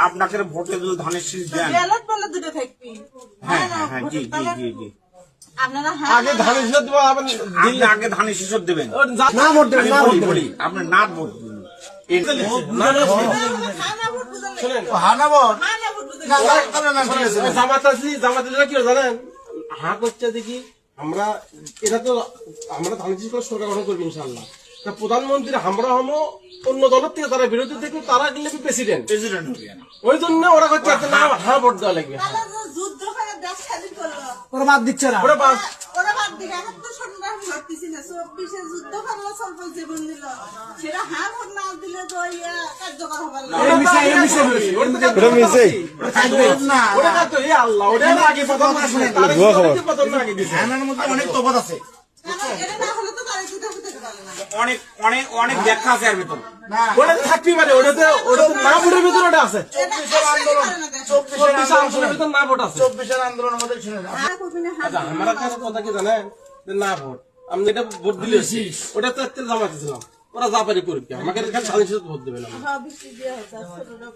আপনাকে ভোটে যদি ধানের শীষ দেন, ব্যালট বলে দুটো থাকবি। হ্যাঁ হ্যাঁ হ্যাঁ, জি জি জি জি, আপনারা আগে ধানের শীষ দেবো, আবার আপনি আগে ধানের শীষ দেবেন। না ভোট দেবেন, আমি না ভোট দেবেন। বলি আপনার না ভোট দিন। জামাত আসলি জামাতিরা কি জানেন হা করছে দেখি আমরা এটা তো আমরা ধানের শীষ করে সরকার গঠন করবি ইনশাল্লাহ। তা প্রধানমন্ত্রী আমরা হমো অন্য দলের থেকে তারা বিরোধী দেখবে তারা গেলে প্রেসিডেন্ট, প্রেসিডেন্ট ওই জন্য ওরা করছে হ্যাঁ ভোট দেওয়া লাগবে। যুদ্ধ করে দেশ স্বাধীন করলো, ওরা বাদ দিচ্ছে না, ওরা বাদ দিকে এখন তো সন্ধ্যা ঘটতেছি না। 24-এ যুদ্ধ করলো, স্বল্প জীবন দিল, সেটা হ্যাঁ ভোট না দিলে তো কার্যকর হবে না। অনেক তফাৎ আছে, এটা না হলে তো তারা যুদ্ধ হতে পারে না। অনেক অনেক অনেক ব্যাখ্যা আছে এর ভিতর। ওটা থাকতেই পারে, ওটাতে না ভোটের ভিতরে ওটা আছে, 24 আন্দোলনের ভিতরে না ভোট আছে। 24-এর আন্দোলন আমাদের শুনে না। আচ্ছা আমার কাছে কথা কি জানেন যে না ভোট আমি এটা ভোট দিলে ওটা তো একটা জামাতে ছিলাম, ওরা যা পারি করুক, আমাকে ধানের শীষ ভোট দেবে না। হ্যাঁ, বৃষ্টি দিয়ে হচ্ছে ছোটরা